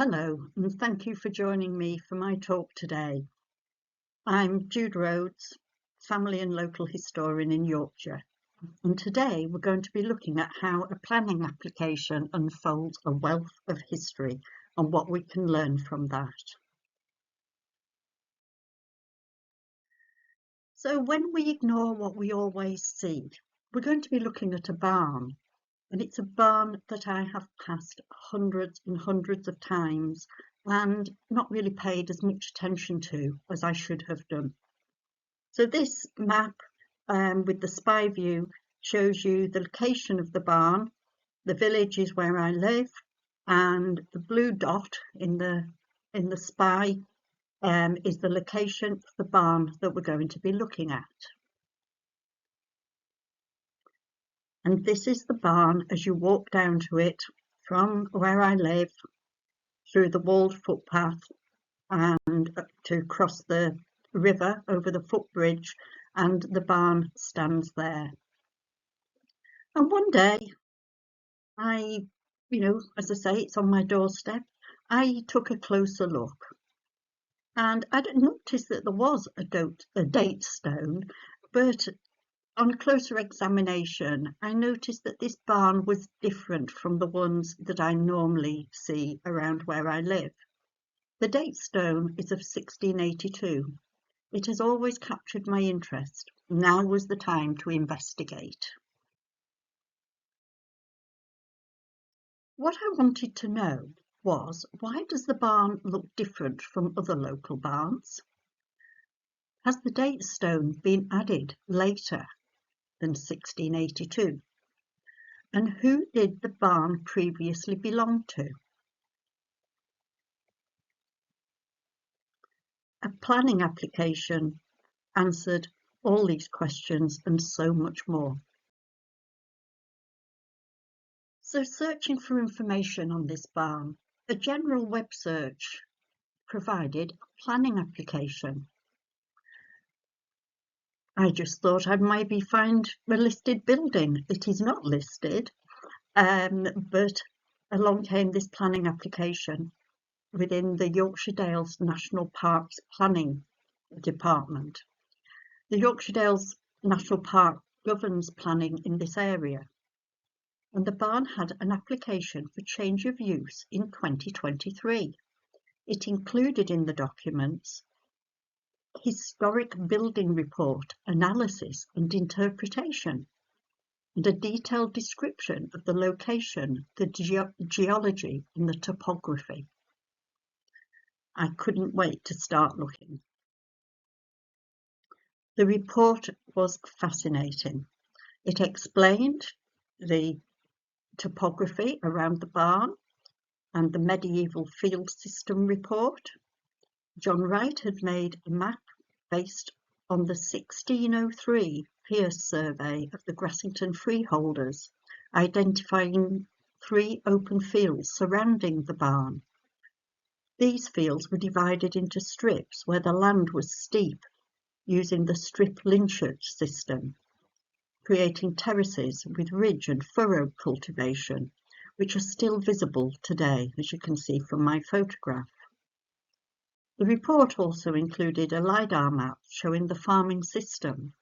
Hello, and thank you for joining me for my talk today. I'm Jude Rhodes, family and local historian in Yorkshire, and today we're going to be looking at how a planning application unfolds a wealth of history and what we can learn from that. So when we ignore what we always see, we're going to be looking at a barn, and it's a barn that I have passed hundreds and hundreds of times and not really paid as much attention to as I should have done. So this map with the spy view shows you the location of the barn. The village is where I live, and the blue dot in the spy is the location of the barn that we're going to be looking at. And this is the barn as you walk down to it from where I live, through the walled footpath and to cross the river over the footbridge, and the barn stands there. And one day as I say, it's on my doorstep, I took a closer look, and I noticed that there was a date stone, but on closer examination, I noticed that this barn was different from the ones that I normally see around where I live. The date stone is of 1682. It has always captured my interest. Now was the time to investigate. What I wanted to know was, why does the barn look different from other local barns? Has the date stone been added later than 1682? And who did the barn previously belong to? A planning application answered all these questions and so much more. So searching for information on this barn, a general web search provided a planning application. I just thought I'd maybe find a listed building. It is not listed, but along came this planning application within the Yorkshire Dales National Parks Planning Department. The Yorkshire Dales National Park governs planning in this area, and the barn had an application for change of use in 2023. It included in the documents historic building report, analysis and interpretation, and a detailed description of the location, the geology and the topography. I couldn't wait to start looking. The report was fascinating. It explained the topography around the barn and the medieval field system report. John Wright had made a map based on the 1603 Pierce survey of the Grassington freeholders, identifying 3 open fields surrounding the barn. These fields were divided into strips where the land was steep, using the strip lynchet system, creating terraces with ridge and furrow cultivation, which are still visible today, as you can see from my photograph. The report also included a LiDAR map showing the farming system.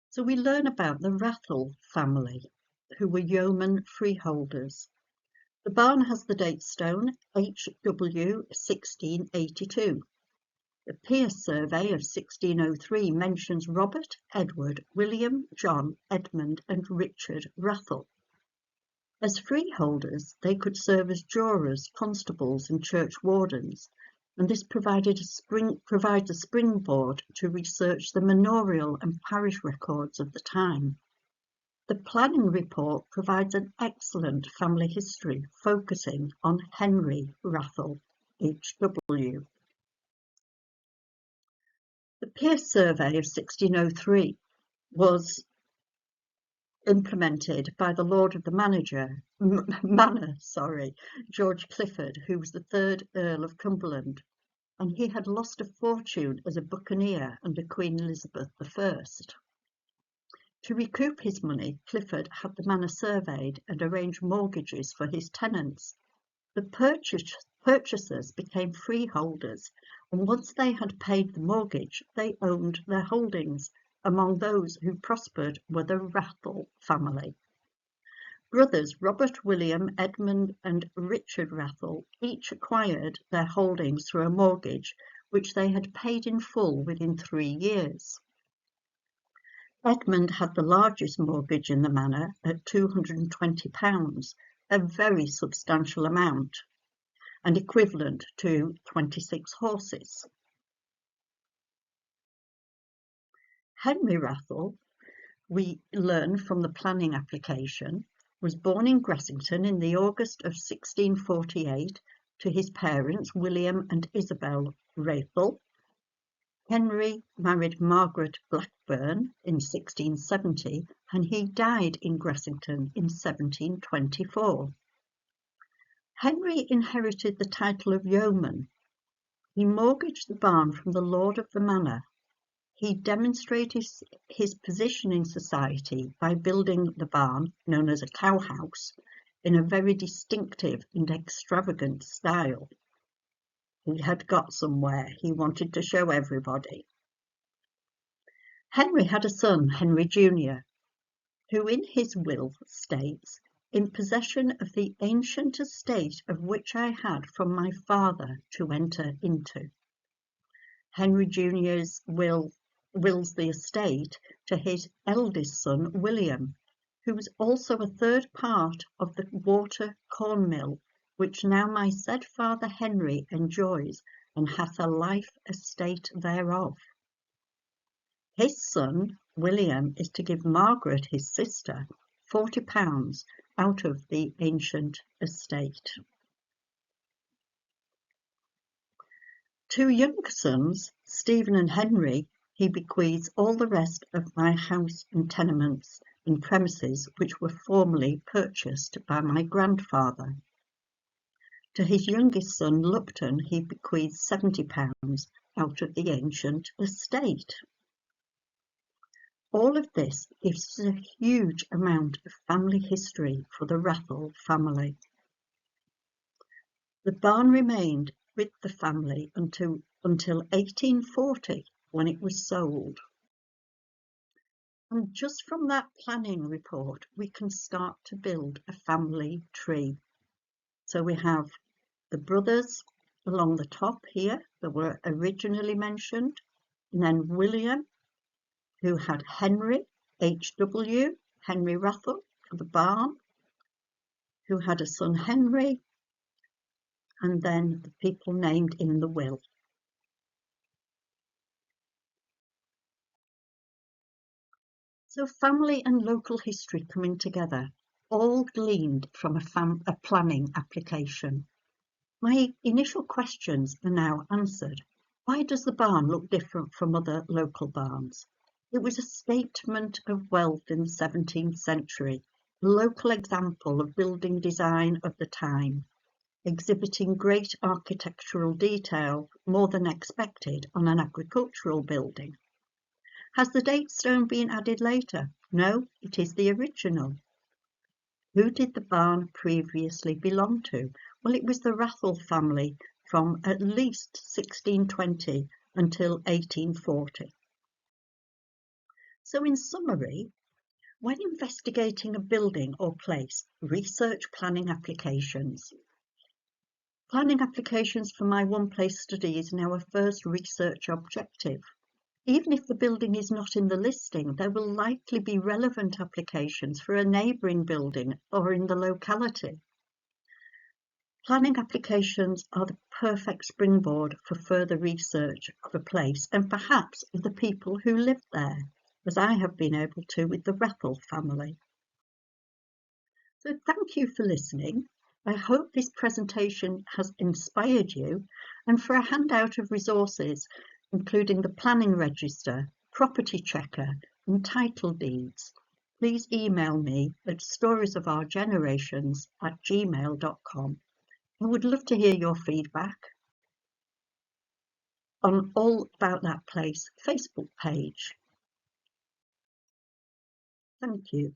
So we learn about the Rathel family, who were yeoman freeholders. The barn has the date stone HW 1682. The Pierce survey of 1603 mentions Robert, Edward, William, John, Edmund and Richard Rathel. As freeholders, they could serve as jurors, constables and church wardens, and this provides a springboard to research the manorial and parish records of the time. The planning report provides an excellent family history focusing on Henry Rathel, HW. The Pierce survey of 1603 was implemented by the Lord of the Manor, George Clifford, who was the 3rd Earl of Cumberland, and he had lost a fortune as a buccaneer under Queen Elizabeth I. To recoup his money, Clifford had the manor surveyed and arranged mortgages for his tenants. The purchasers became freeholders, and once they had paid the mortgage, they owned their holdings. Among those who prospered were the Rathel family. Brothers Robert, William, Edmund and Richard Rathel each acquired their holdings through a mortgage which they had paid in full within 3 years. Edmund had the largest mortgage in the manor at £220, a very substantial amount, and equivalent to 26 horses. Henry Rathel, we learn from the planning application, was born in Gressington in the August of 1648 to his parents William and Isabel Rathel. Henry married Margaret Blackburn in 1670 and he died in Gressington in 1724. Henry inherited the title of yeoman. He mortgaged the barn from the lord of the manor. He demonstrated his position in society by building the barn, known as a cowhouse, in a very distinctive and extravagant style. He had got somewhere. He wanted to show everybody. Henry had a son, Henry Jr., who in his will states, "In possession of the ancient estate of which I had from my father to enter into." Henry Jr.'s wills the estate to his eldest son, William, who was also a third part of the water corn mill, which now my said father Henry enjoys, and hath a life estate thereof. His son, William, is to give Margaret, his sister, £40 out of the ancient estate. 2 younger sons, Stephen and Henry, he bequeaths all the rest of my house and tenements and premises which were formerly purchased by my grandfather. To his youngest son, Lupton, he bequeaths £70 out of the ancient estate. All of this gives us a huge amount of family history for the Rathel family. The barn remained with the family until 1840, when it was sold. And just from that planning report, we can start to build a family tree. So we have the brothers along the top here that were originally mentioned, and then William, who had Henry, H.W., Henry Rathel for the barn, who had a son Henry, and then the people named in the will. So family and local history coming together, all gleaned from a planning application. My initial questions are now answered. Why does the barn look different from other local barns? It was a statement of wealth in the 17th century, a local example of building design of the time, exhibiting great architectural detail, more than expected on an agricultural building. Has the date stone been added later? No, it is the original. Who did the barn previously belong to? Well, it was the Rathel family from at least 1620 until 1840. So in summary, when investigating a building or place, research planning applications. Planning applications for my one place study is now a first research objective. Even if the building is not in the listing, there will likely be relevant applications for a neighbouring building or in the locality. Planning applications are the perfect springboard for further research of a place and perhaps of the people who live there, as I have been able to with the Rathel family. So thank you for listening. I hope this presentation has inspired you, and for a handout of resources, including the planning register, property checker and title deeds, please email me at storiesofourgenerations@gmail.com. I would love to hear your feedback on All About That Place Facebook page. Thank you.